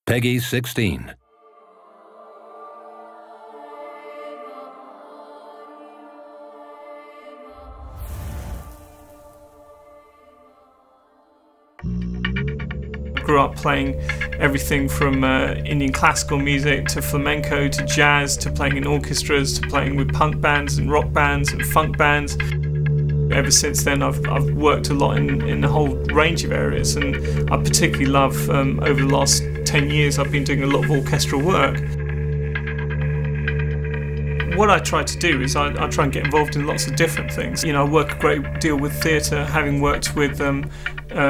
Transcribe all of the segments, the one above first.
Peggy 16. Grew up playing everything from Indian classical music to flamenco to jazz to playing in orchestras to playing with punk bands and rock bands and funk bands. Ever since then I've worked a lot in a whole range of areas, and I particularly love, over the last 10 years I've been doing a lot of orchestral work. What I try to do is I try and get involved in lots of different things. You know, I work a great deal with theatre, having worked with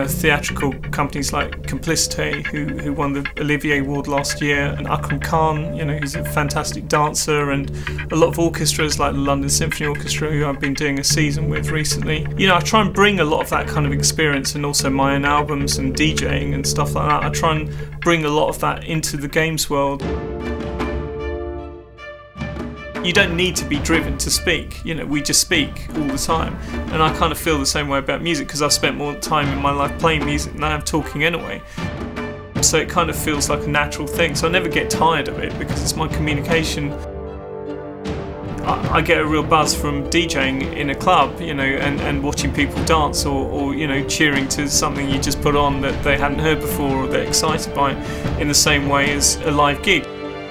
theatrical companies like Complicity, who won the Olivier Award last year, and Akram Khan, you know, who's a fantastic dancer, and a lot of orchestras like the London Symphony Orchestra, who I've been doing a season with recently. You know, I try and bring a lot of that kind of experience, and also my own albums and DJing and stuff like that. I try and bring a lot of that into the games world. You don't need to be driven to speak, you know, we just speak all the time. And I kind of feel the same way about music, because I've spent more time in my life playing music than I have talking anyway. So it kind of feels like a natural thing, so I never get tired of it because it's my communication. I get a real buzz from DJing in a club, you know, and watching people dance, or you know, cheering to something you just put on that they hadn't heard before or they're excited by, in the same way as a live gig.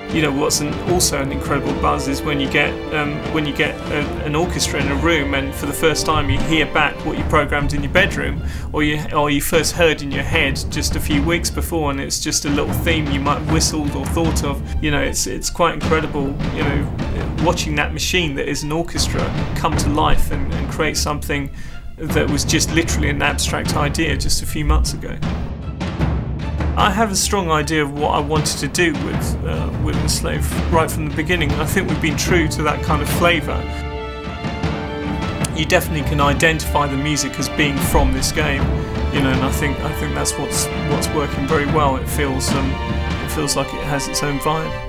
You know, what's also an incredible buzz is when you get an orchestra in a room, and for the first time you hear back what you programmed in your bedroom, or you first heard in your head just a few weeks before, and it's just a little theme you might have whistled or thought of. You know, it's quite incredible, you know, watching that machine that is an orchestra come to life and create something that was just literally an abstract idea just a few months ago. I have a strong idea of what I wanted to do with Enslaved right from the beginning, and I think we've been true to that kind of flavour. You definitely can identify the music as being from this game, you know, and I think that's what's working very well. It feels like it has its own vibe.